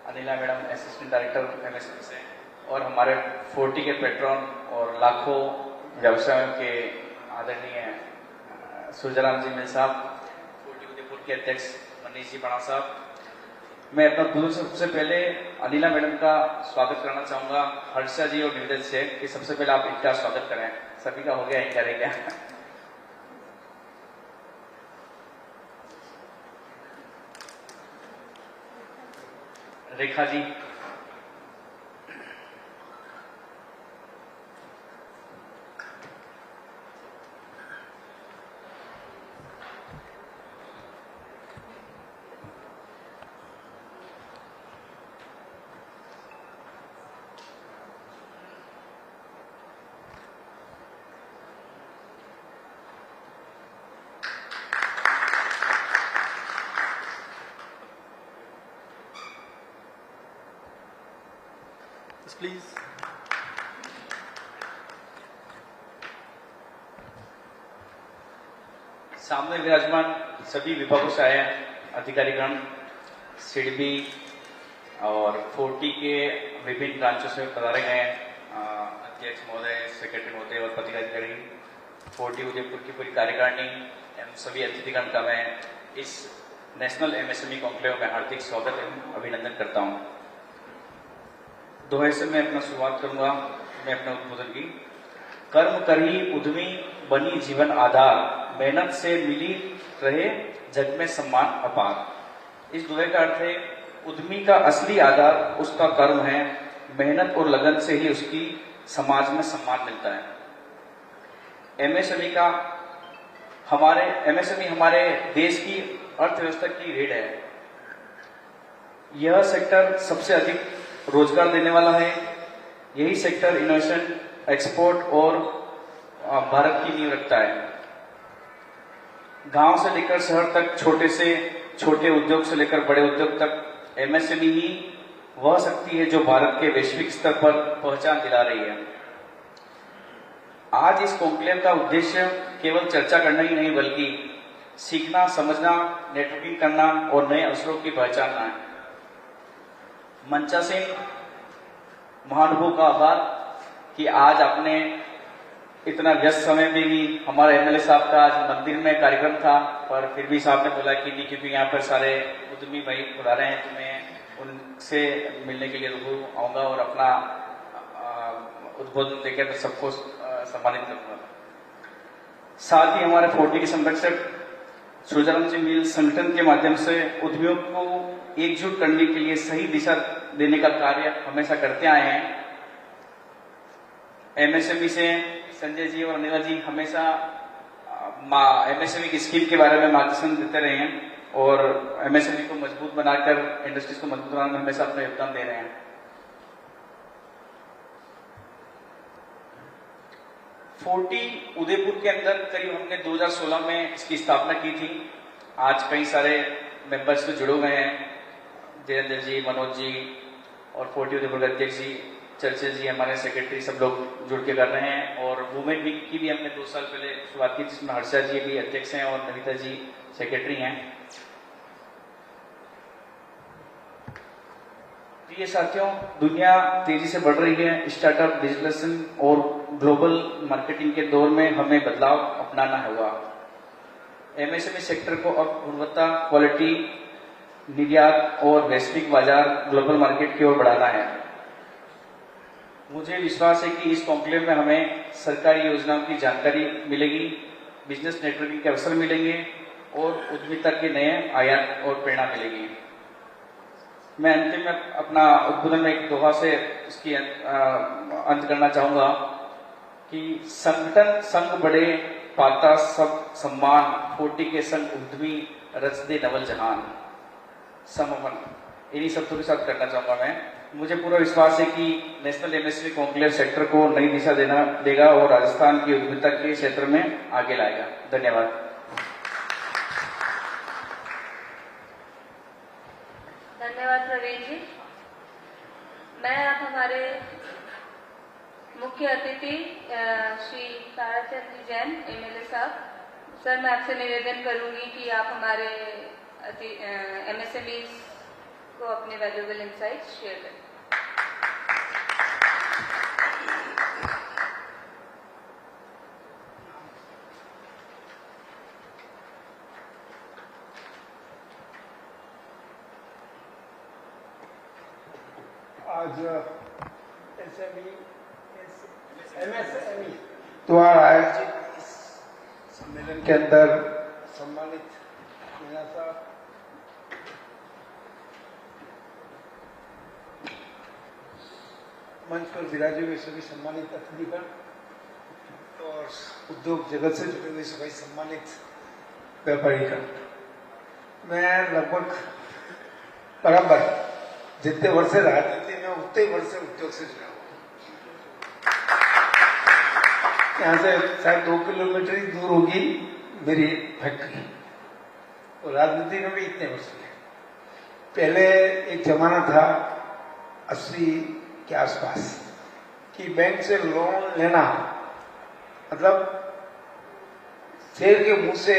Anila madam assistant director MSME से, और हमारे 40 के पेट्रॉन और लाखों व्यवसायों के आदरणीय सुरजराम जी मिल साहब, 40 उदयपुर के अध्यक्ष मनीष जी बड़ा साहब। मैं अपना बुजुर्ग सबसे पहले अनिला मैडम का स्वागत करना चाहूंगा, हर्षा जी और निवेदन से कि सबसे पहले आप इनका स्वागत करें। सभी का हो गया, इनका रह गया। रेखा जी, प्लीज। सामने विराजमान सभी विभागों से आए अधिकारीगण, सिडबी और 40 के विभिन्न ब्रांचों से पधारे गए अध्यक्ष महोदय, सेक्रेटरी महोदय और पदाधिकारी, 40 उदयपुर की पूरी कार्यकारिणी एवं सभी अतिथिगण का मैं इस नेशनल एमएसएमई कॉन्क्लेव में हार्दिक स्वागत एवं अभिनंदन करता हूं। दोहे से मैं अपना शुरुआत करूंगा, मैं अपने उद्बोधन की। कर्म करी उद्यमी बनी जीवन आधार, मेहनत से मिली रहे जग में सम्मान अपार। इस दोहे का अर्थ है, उद्यमी का असली आधार उसका कर्म है, मेहनत और लगन से ही उसकी समाज में सम्मान मिलता है। एमएसएमई हमारे देश की अर्थव्यवस्था की रीढ़ है। यह सेक्टर सबसे अधिक रोजगार देने वाला है। यही सेक्टर इनोवेशन, एक्सपोर्ट और भारत की नींव रखता है। गांव से लेकर शहर तक, छोटे से छोटे उद्योग से लेकर बड़े उद्योग तक एमएसएमई ही वह शक्ति है जो भारत के वैश्विक स्तर पर पहचान दिला रही है। आज इस कॉन्क्लेव का उद्देश्य केवल चर्चा करना ही नहीं, बल्कि सीखना, समझना, नेटवर्किंग करना और नए अवसरों की पहचानना है। मंचासीन महानुभव का आभार कि आज आपने इतना व्यस्त समय में भी, हमारे एमएलए साहब का आज मंदिर में कार्यक्रम था, पर फिर भी साहब ने बोला कि नहीं, क्योंकि यहाँ पर सारे उद्यमी भाई बुला रहे हैं, तो मैं उनसे मिलने के लिए रूबरू आऊंगा और अपना उद्बोधन देकर सबको सम्मानित करूंगा। साथ ही हमारे 40 के संरक्षक सुरजराम जी मिल संगठन के माध्यम से उद्यमियों को एकजुट करने के लिए सही दिशा देने का कार्य हमेशा करते आए हैं। एमएसएमई से संजय जी और अनिला जी हमेशा एमएसएमई की स्कीम के बारे में मार्गदर्शन देते रहे हैं और एमएसएमई को मजबूत बनाकर, इंडस्ट्रीज को मजबूत बनाने में हमेशा अपना योगदान दे रहे हैं। 40 उदयपुर के अंदर करीब हमने 2016 में इसकी स्थापना की थी। आज कई सारे मेंबर्स भी जुड़े हुए हैं, जयेंद्र जी, मनोज जी और 40 उदयपुर के अध्यक्ष जी, चर्चिल जी, हमारे सेक्रेटरी, सब लोग जुड़ के कर रहे हैं। और वुमेन वीक की भी हमने 2 साल पहले शुरुआत की, जिसमें हर्षा जी भी अध्यक्ष हैं और नविता जी सेक्रेटरी हैं। प्रिय साथियों, दुनिया तेजी से बढ़ रही है। स्टार्टअप, डिजिटलाइजेशन और ग्लोबल मार्केटिंग के दौर में हमें बदलाव अपनाना होगा। एमएसएमई सेक्टर को अब गुणवत्ता, क्वालिटी, निर्यात और वैश्विक बाजार, ग्लोबल मार्केट की ओर बढ़ाना है। मुझे विश्वास है कि इस कॉन्क्लेव में हमें सरकारी योजनाओं की जानकारी मिलेगी, बिजनेस नेटवर्किंग के अवसर मिलेंगे और उद्यमिता के नए आयात और प्रेरणा मिलेगी। मैं अंतिम में अपना उद्बोधन में एक दोहा से इसकी अंत करना चाहूंगा कि संगठन संग बड़े, पाता सब सम्मान, 40 के संग उद्यमी, रच दे नवल जहान। समवन, इन्हीं शब्दों के साथ करना चाहूंगा मैं। मुझे पूरा विश्वास है कि नेशनल एमएसएमई कॉन्क्लेव सेक्टर को नई दिशा देगा और राजस्थान की उद्यमिता के क्षेत्र में आगे लाएगा। धन्यवाद। धन्यवाद प्रवीण जी। मैं अब हमारे मुख्य अतिथि श्री ताराचंद जी जैन एमएलए साहब, सर मैं आपसे निवेदन करूंगी कि आप हमारे एमएसएमई को अपने वैल्यूएबल इनसाइट्स शेयर करें। आज एमएसएमई द्वारा आयोजित इस सम्मेलन के अंदर सम्मानित मीना साहब, मंच पर विराजे हुए सभी सम्मानित अतिथिगण और उद्योग जगत से जुड़े हुए सभी सम्मानित व्यापारीगण, मैं लगभग बराबर जितने वर्ष से राजनीति में उतने वर्ष से उद्योग से जुड़ा हुआ। यहाँ से शायद 2 किलोमीटर ही दूर होगी मेरी फैक्ट्री, और राजनीति में भी इतने वर्ष हुए। पहले एक जमाना था 80 के आसपास कि बैंक से लोन लेना मतलब शेर के मुंह से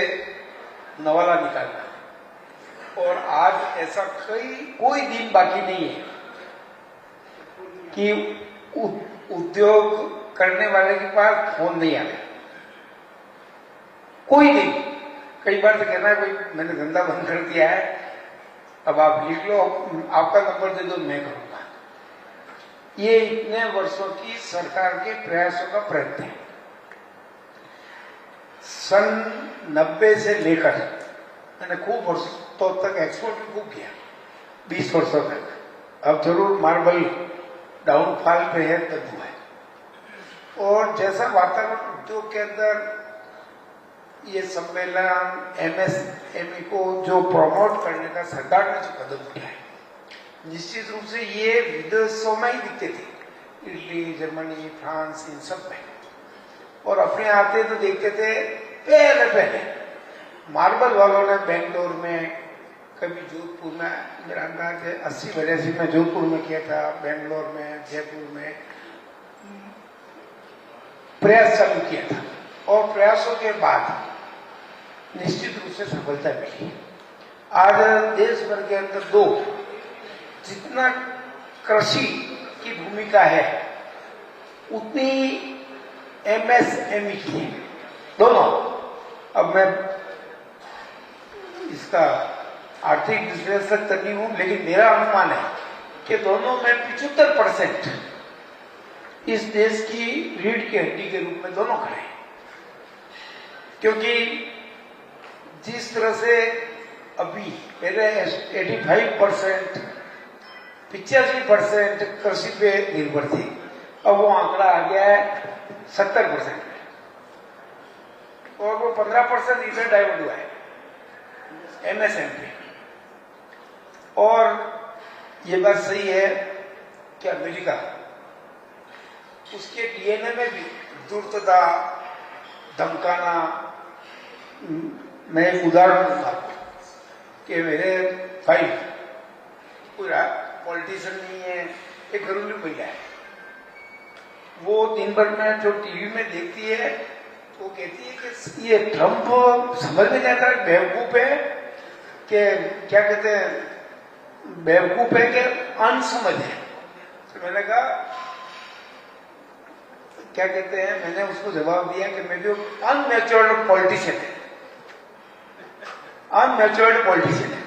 नवाला निकालना, और आज ऐसा कोई दिन बाकी नहीं है कि उद्योग करने वाले के पास फोन नहीं आया। कोई दिन, कई बार तो कहना है भाई मैंने धंधा बंद कर दिया है, अब आप लिख लो, आपका नंबर दे दो, मैं करूंगा। ये इतने वर्षों की सरकार के प्रयासों का प्रयत्न है। सन 90 से लेकर मैंने खूब वर्षों तक एक्सपोर्ट भी खूब किया, 20 वर्षों तक। अब जरूर मार्बल डाउनफॉल पे है, तब हुआ है। और जैसा वातावरण उद्योग के अंदर ये सम्मेलन एमएसएमई को जो प्रमोट करने का सरकार ने जो कदम उठाया है, निश्चित रूप से ये विदेशों में ही दिखते थे, इटली, जर्मनी, फ्रांस, इन सब में, और अपने आते तो देखते थे पहले मार्बल वालों ने बेंगलोर में, कभी जोधपुर में, मेरा अंदाज है 80-82 में जोधपुर में किया था, बेंगलोर में, जयपुर में प्रयास चालू किया था, और प्रयासों के बाद निश्चित रूप से सफलता मिली। आज देश भर के अंदर जितना कृषि की भूमिका है उतनी एमएसएमई की है, दोनों। अब मैं इसका आर्थिक विश्लेषक तो नहीं हूं, लेकिन मेरा अनुमान है कि दोनों में 75% इस देश की रीढ़ की हड्डी के रूप में दोनों खड़े हैं। क्योंकि जिस तरह से अभी पहले 85%, 85% कृषि पे निर्भर थी, अब वो आंकड़ा आ गया है 70%, और वो 15% इधर डाइवर्ट हुआ है एमएसएमई। और ये बात सही है कि अमेरिका, उसके डीएनए में भी धूर्तता, धमकाना। मैं एक उदाहरण दूंगा कि मेरे भाई कोई पॉलिटिशियन नहीं है, एक घरेलू महिला है, वो दिन भर में जो टीवी में देखती है तो कहती है कि ये ट्रम्प समझ में नहीं आता, बेवकूफ है, कि क्या कहते हैं, बेवकूफ है कि अनसमझ है। तो मैंने कहा क्या कहते हैं, मैंने उसको जवाब दिया कि मैं जो अनमेच्योर्ड पॉलिटिशियन है, अनमेच्योर्ड पॉलिटिशियन है।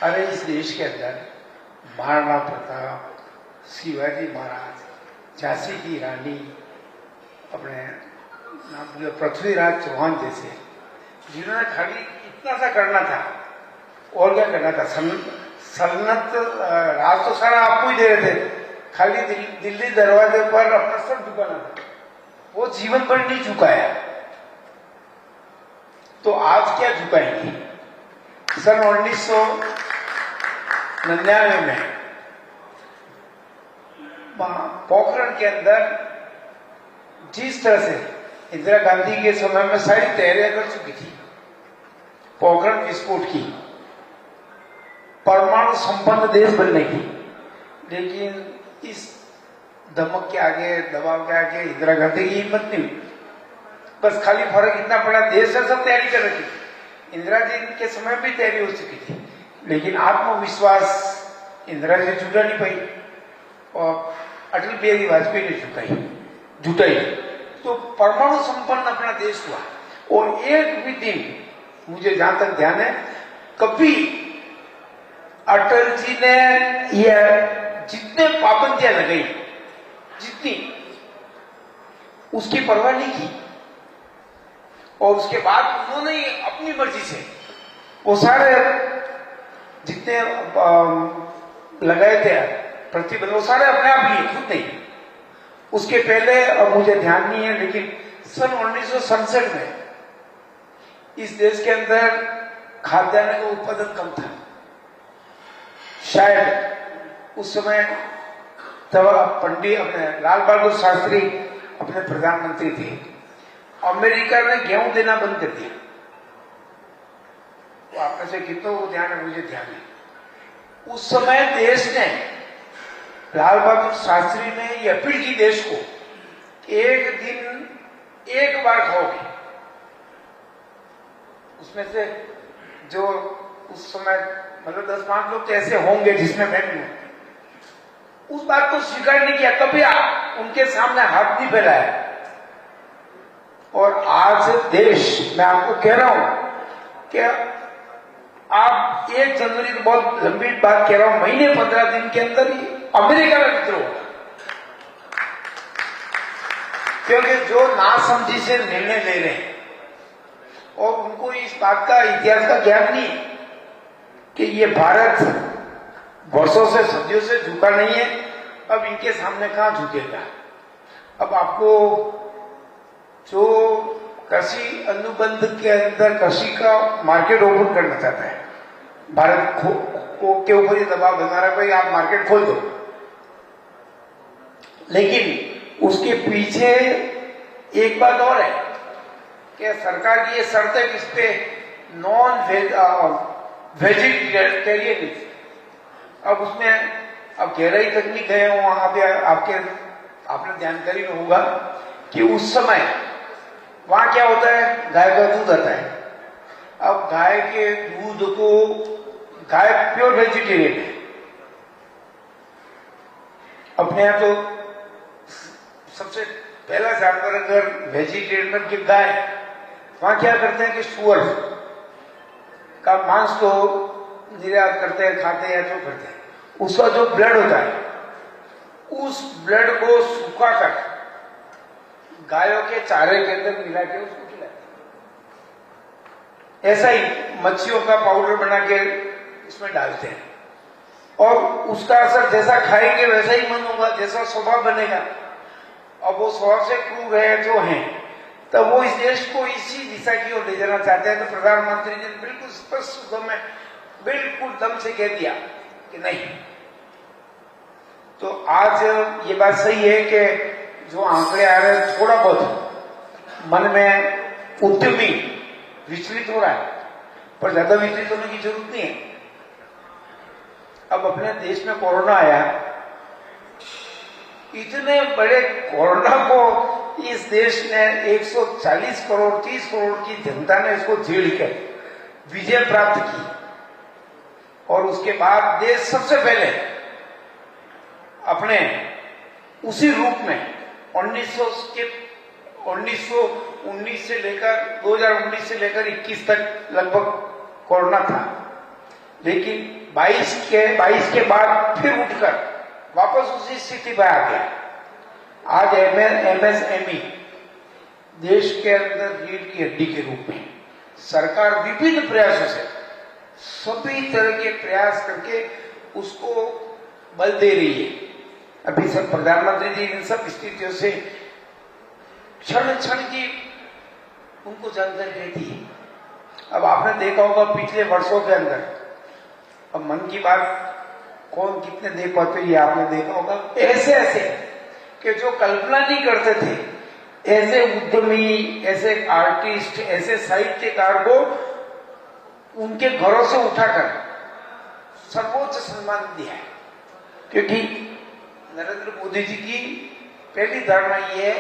अरे इस देश के अंदर महाराणा प्रताप, शिवाजी महाराज, झांसी की रानी, अपने नाम पृथ्वीराज चौहान जैसे, जिन्होंने खाली इतना सा करना था और क्या करना था, सल्तनत राज तो सारा आपको ही दे रहे थे, खाली दिल्ली दरवाजे पर अपना सब झुकाना था, वो जीवन भर नहीं झुकाया। तो आज क्या झुकाएंगे? सन 1999 में पोखरण के अंदर जिस तरह से इंदिरा गांधी के समय में सारी तैयारियां कर चुकी थी पोखरण विस्फोट की, परमाणु संपन्न देश बनने की, लेकिन इस धमक के आगे, दबाव के आगे इंदिरा गांधी की हिम्मत नहीं हुई। बस खाली फर्क इतना पड़ा, देश से सब तैयारी कर रखी थी, इंदिरा जी के समय भी तैयारी हो चुकी थी, लेकिन आत्मविश्वास इंदिरा जी जुटा नहीं पाई और अटल बिहारी वाजपेयी ने जुटाई। तो परमाणु संपन्न अपना देश हुआ। और एक भी दिन मुझे जहां तक ध्यान है, कभी अटल जी ने यह जितने पाबंदियां लगाई, जितनी, उसकी परवाह नहीं की। और उसके बाद उन्होंने अपनी मर्जी से वो सारे जितने लगाए थे प्रतिबंध, वो सारे अपने आप लिए, खुद नहीं। उसके पहले, अब मुझे ध्यान नहीं है, लेकिन सन 1967 में इस देश के अंदर खाद्यान्न का उत्पादन कम था। शायद उस समय तब पंडित अपने लाल बहादुर शास्त्री अपने प्रधानमंत्री थे। अमेरिका ने गेहूं देना बंद कर दिया। तो आप में से कितनों को ध्यान है? मुझे ध्यान है। उस समय देश ने, लाल बहादुर शास्त्री ने ये अपील की देश को, एक दिन एक बार खाओगे। उसमें से जो उस समय मतलब 10-5 लोग तो ऐसे होंगे जिसमें मैं भी हूं, उस बात को स्वीकार नहीं किया, कभी आप उनके सामने हाथ नहीं फैलाया। और आज देश, मैं आपको कह रहा हूं कि आप 1 जनवरी को, बहुत लंबी बात कह रहा हूं, महीने 15 दिन के अंदर ही अमेरिका में विद्रोह होगा। क्योंकि जो नासमझी से निर्णय ले रहे हैं और उनको इस बात का, इतिहास का ज्ञान नहीं कि ये भारत वर्षों से, सदियों से झुका नहीं है, अब इनके सामने कहां झुकेगा। अब आपको जो कृषि अनुबंध के अंदर कृषि का मार्केट ओपन करना चाहता है, भारत के ऊपर ये दबाव बना रहा है, भाई आप मार्केट खोल दो, लेकिन उसके पीछे एक बात और है कि सरकार की ये शर्त है कि इस पे नॉन वेजिटेरियन, अब उसमें अब गहराई तक नहीं गए हो, वहां पे आपने जानकारी में होगा कि उस समय वहां क्या होता है, गाय का दूध आता है। अब गाय के दूध को, गाय प्योर वेजिटेरियन है, अपने यहां तो सबसे पहला जानवर अगर वेजिटेरियन की गाय, वहां क्या करते हैं कि सुअर का मांस तो निर्यात करते हैं, खाते हैं, जो करते हैं, उसका जो ब्लड होता है, उस ब्लड को सुखाकर गायों के चारे के अंदर मिला के उसको खिलाते हैं। ऐसा ही मच्छियों का पाउडर बना के इसमें डालते हैं और उसका असर जैसा खाएंगे वैसा ही मन होगा, जैसा स्वभाव बनेगा। अब वो स्वभाव से क्रूर है जो है, तब वो इस देश को इसी दिशा की ओर ले जाना चाहते हैं। तो प्रधानमंत्री ने बिल्कुल स्पष्ट शब्दों में, बिल्कुल दम से कह दिया कि नहीं। तो आज ये बात सही है कि जो आंकड़े आ रहे हैं, थोड़ा बहुत मन में उद्यमी विचलित हो रहा है, पर ज्यादा विचलित होने की जरूरत नहीं है। अब अपने देश में कोरोना आया, इतने बड़े कोरोना को इस देश ने 140 करोड़ 30 करोड़ की जनता ने इसको झेल कर विजय प्राप्त की। और उसके बाद देश सबसे पहले अपने उसी रूप में 1919 से लेकर 2019 से लेकर 21 तक लगभग कोरोना था, लेकिन 22 के बाद फिर उठकर वापस उसी स्थिति पर आ गया। आज MSME देश के अंदर रीढ़ की हड्डी के रूप में सरकार विभिन्न प्रयासों से सभी तरह के प्रयास करके उसको बल दे रही है। अभी सब प्रधानमंत्री जी इन सब स्थितियों से क्षण क्षण की उनको जानकारी रहती है। अब आपने देखा होगा पिछले वर्षों के अंदर, अब मन की बात कौन कितने देख पाते ये आपने देखा होगा, ऐसे कि जो कल्पना नहीं करते थे ऐसे उद्यमी, ऐसे आर्टिस्ट, ऐसे साहित्यकार को उनके घरों से उठाकर सर्वोच्च सम्मान दिया है। क्योंकि नरेंद्र मोदी जी की पहली धारणा यह है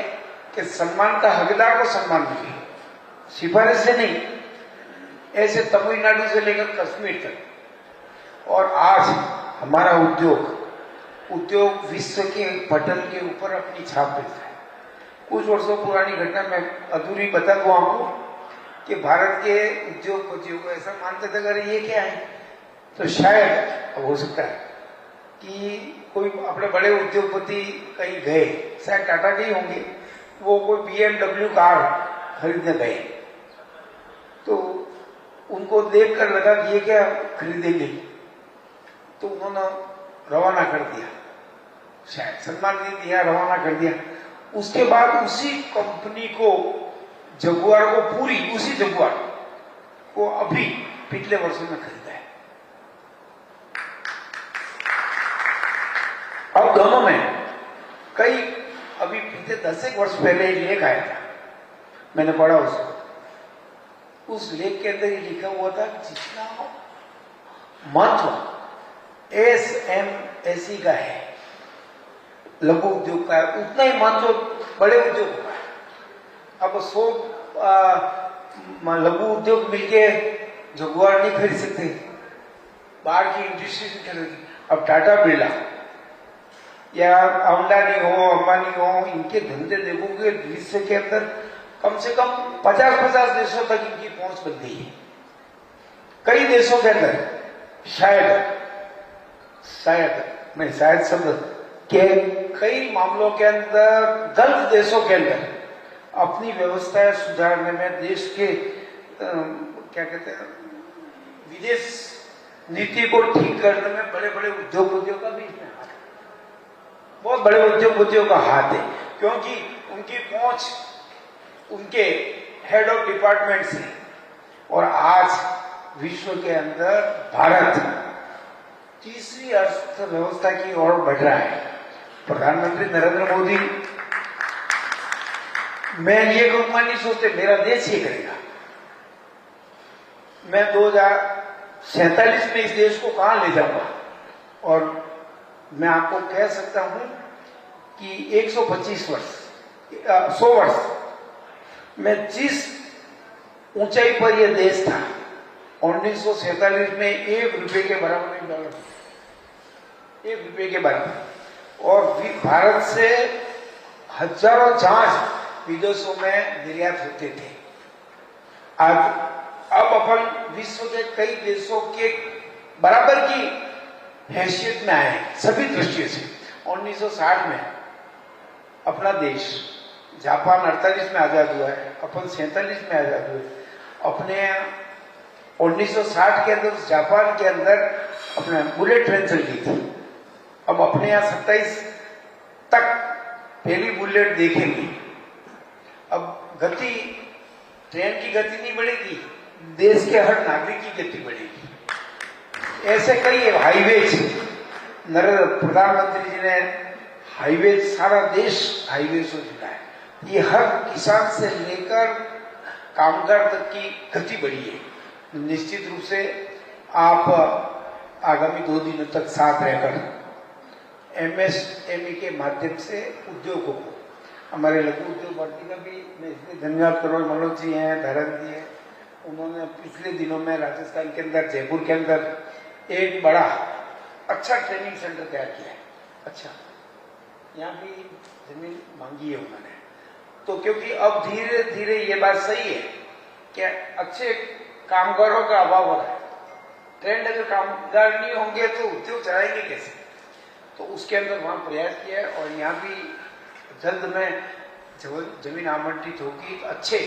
कि सम्मान का हकदार को सम्मान मिले, सिफारिश से नहीं। ऐसे तमिलनाडु से लेकर कश्मीर तक। और आज हमारा उद्योग विश्व के पटल के ऊपर अपनी छाप देता है। कुछ वर्षों पुरानी घटना मैं अधूरी बता दूं आपको कि भारत के उद्योगपतियों को ऐसा मानते थे अगर ये क्या है, तो शायद हो सकता है कि कोई अपने बड़े उद्योगपति कहीं गए, शायद टाटा के ही होंगे, वो कोई BMW कार खरीदने गए, तो उनको देखकर लगा कि ये क्या खरीदेंगे, तो उन्होंने रवाना कर दिया, शायद सम्मान नहीं दिया, रवाना कर दिया। उसके बाद उसी कंपनी को जगुआर को उसी जगुआर को अभी पिछले वर्षों में खरीदा है। अब दोनों में कई अभी पिछले 10 वर्ष पहले एक लेख आया था, मैंने पढ़ा उसको। उस लेख के अंदर ये लिखा हुआ था जितना महत्व SMSE का है, लघु उद्योग का है, उतना ही महत्व बड़े उद्योग का है। अब 100 लघु उद्योग मिलके जगुआर नहीं खरीद सकते, बाहर की इंडस्ट्री से खरीदी। अब टाटा बिरला या अडानी हो, अंबानी हो, इनके धंधे देखोगे विश्व के अंदर कम से कम 50 देशों तक इनकी पहुंच बन गई है। कई देशों के अंदर शायद शब्द के कई मामलों के अंदर गल्फ देशों के अंदर अपनी व्यवस्थाएं सुधारने में देश के क्या कहते हैं विदेश नीति को ठीक करने में बड़े बड़े उद्योगपतियों का भी इसमें हाथ है, बहुत बड़े उद्योगपतियों का हाथ है, क्योंकि उनकी पहुंच उनके हेड ऑफ डिपार्टमेंट से। और आज विश्व के अंदर भारत तीसरी अर्थव्यवस्था की ओर बढ़ रहा है। प्रधानमंत्री नरेंद्र मोदी, मैं ये कहूंगा नहीं सोचते मेरा देश ये करेगा, मैं 2047 में इस देश को कहां ले जाऊंगा। और मैं आपको कह सकता हूं कि 100 वर्ष में जिस ऊंचाई पर यह देश था 1947 में 1 रुपए के बराबर नहीं डॉलर, 1 रुपए के बराबर। और भारत से हजारों जहाज विदेशों में निर्यात होते थे। अब अपन विश्व के कई देशों के बराबर की हैसियत में आए सभी दृष्टियों से। 1960 में अपना देश, जापान 48 में आजाद हुआ है, अपन 47 में आजाद हुए। अपने 1960 के अंदर जापान के अंदर अपने बुलेट ट्रेन चलती थी। अब अपने यहाँ 27 तक पहली बुलेट देखेंगे। अब गति, ट्रेन की गति नहीं बढ़ेगी, देश के हर नागरिक की गति बढ़ेगी। ऐसे कई हाईवेज प्रधानमंत्री जी ने हाईवे, सारा देश हाईवे से जुड़ा है। ये हर किसान से लेकर कामगार तक की गति बढ़ी है। निश्चित रूप से आप आगामी 2 दिनों तक साथ रहकर MSME के माध्यम से उद्योगों को, हमारे लघु उद्योग भारती का भी मैं इसलिए धन्यवाद करूँ, मनोज जी हैं, धरन जी हैं, उन्होंने पिछले दिनों में राजस्थान के अंदर, जयपुर के अंदर एक बड़ा अच्छा ट्रेनिंग सेंटर तैयार किया है। अच्छा, यहाँ भी जमीन मांगी है उन्होंने, तो क्योंकि अब धीरे धीरे ये बात सही है कि अच्छे कामगारों का अभाव हो रहा है। ट्रेंड अगर कामगार नहीं होंगे तो उद्योग चलाएंगे कैसे, तो उसके अंदर वहां प्रयास किया है। और यहाँ भी जल्द में जमीन आवंटित होगी तो अच्छे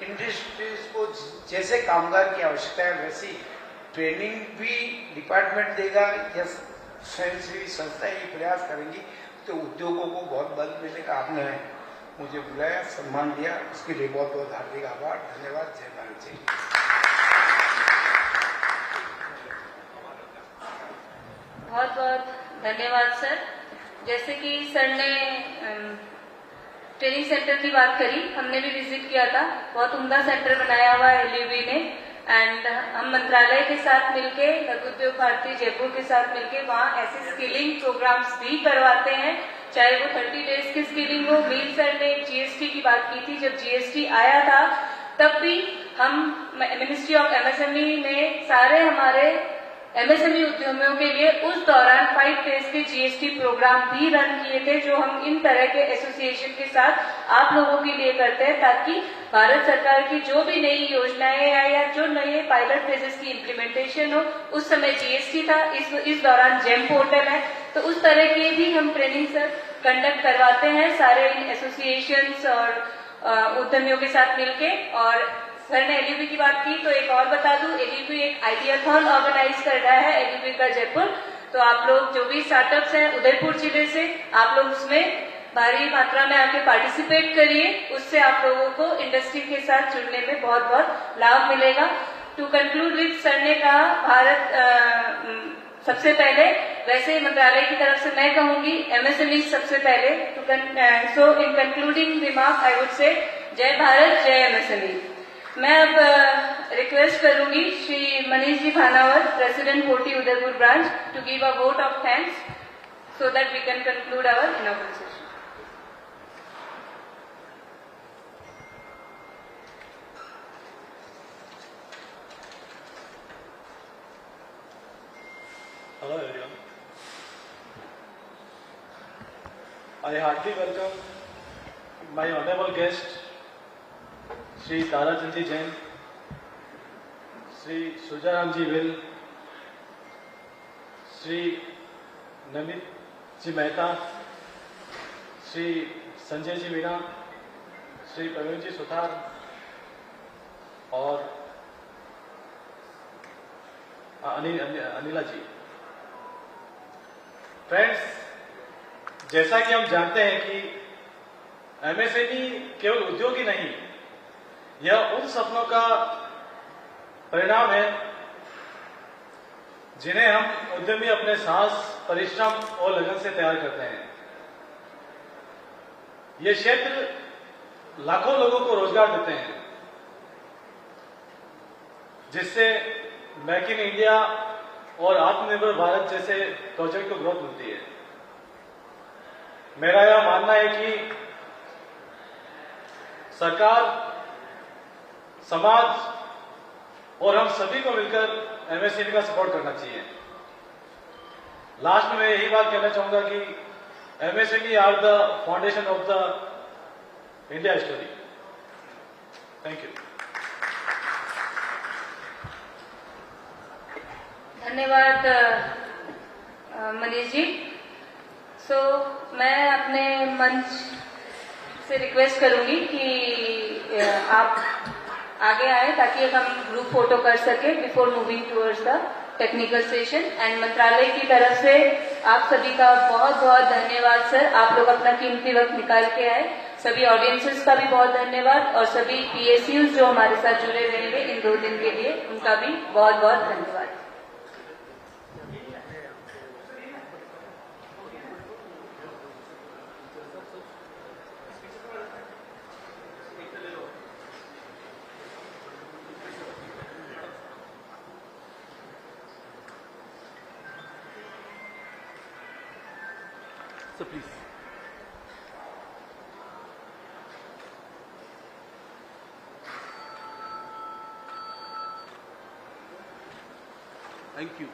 इंडस्ट्रीज को जैसे कामगार की आवश्यकता है वैसी ट्रेनिंग भी डिपार्टमेंट देगा या स्वयंसेवी संस्थाएं ये प्रयास करेंगी, तो उद्योगों को बहुत बल मिलेगा। आपने मुझे बुलाया, सम्मान दिया, उसके लिए बहुत बहुत हार्दिक आभार, धन्यवाद। जय भारत, जय। बहुत बहुत धन्यवाद सर। जैसे कि सर ने ट्रेनिंग सेंटर की बात करी, हमने भी विजिट किया था, बहुत उम्दा सेंटर बनाया हुआ है LUB ने। एंड हम मंत्रालय के साथ मिलके, लघु उद्योग भारती जयपुर के साथ मिलके वहाँ ऐसे स्किलिंग प्रोग्राम्स भी करवाते हैं, चाहे वो 30 डेज की स्किलिंग हो। मील सर ने GST की बात की थी, जब GST आया था तब भी हम मिनिस्ट्री ऑफ MSME ने सारे हमारे MSME उद्यमियों के लिए उस दौरान 5 डेज के GST प्रोग्राम भी रन किए थे, जो हम इन तरह के एसोसिएशन के साथ आप लोगों के लिए करते हैं, ताकि भारत सरकार की जो भी नई योजनाएं या जो नए पायलट फेजेस की इम्प्लीमेंटेशन हो, उस समय GST था, इस दौरान जेम पोर्टल है, तो उस तरह के भी हम ट्रेनिंग सर कंडक्ट करवाते हैं सारे इन एसोसिएशंस और उद्यमियों के साथ मिलके। और सर ने LUB की बात की तो एक और बता दूं, LUB एक आइडियाथॉन ऑर्गेनाइज कर रहा है, LUB का जयपुर। तो आप लोग जो भी स्टार्टअप्स हैं उदयपुर जिले से, आप लोग उसमें भारी मात्रा में आके पार्टिसिपेट करिए, उससे आप लोगों को इंडस्ट्री के साथ जुड़ने में बहुत बहुत लाभ मिलेगा। टू कंक्लूड विद, सर ने कहा भारत सबसे पहले, वैसे मंत्रालय की तरफ से मैं कहूंगी MSME सबसे पहले। So in concluding remark I would say जय भारत, जय MSME। मैं अब रिक्वेस्ट करूंगी Shri Manish ji Bhanawat, president 40 Udaipur branch, to give a vote of thanks so that we can conclude our inauguration session. Hello everyone. I heartily welcome my honorable guest, Shri Tarachand ji Jain, Shri Sujaram ji Will, Shri Namit ji Mehta, Shri Sanjay ji Meena, Shri Praveen ji Suthar और अनिला जी। Friends, जैसा कि हम जानते हैं कि MSME केवल उद्योग ही नहीं, यह उन सपनों का परिणाम है जिन्हें हम उद्यमी अपने साहस, परिश्रम और लगन से तैयार करते हैं। ये क्षेत्र लाखों लोगों को रोजगार देते हैं, जिससे मेक इन इंडिया और आत्मनिर्भर भारत जैसे प्रोजेक्ट को ग्रोथ मिलती है। मेरा यह मानना है कि सरकार, समाज और हम सभी को मिलकर MSME का सपोर्ट करना चाहिए। लास्ट में मैं यही बात कहना चाहूंगा कि MSME are the foundation of the India story. Thank you. धन्यवाद मनीष जी। सो मैं अपने मंच से रिक्वेस्ट करूंगी कि आप आगे आए ताकि हम ग्रुप फोटो कर सके before moving towards the technical session. And मंत्रालय की तरफ से आप सभी का बहुत बहुत धन्यवाद सर, आप लोग अपना कीमती वक्त निकाल के आए। सभी ऑडियंसेस का भी बहुत धन्यवाद और सभी PSUs जो हमारे साथ जुड़े रहेंगे इन 2 दिन के लिए, उनका भी बहुत बहुत धन्यवाद। So please. Thank you.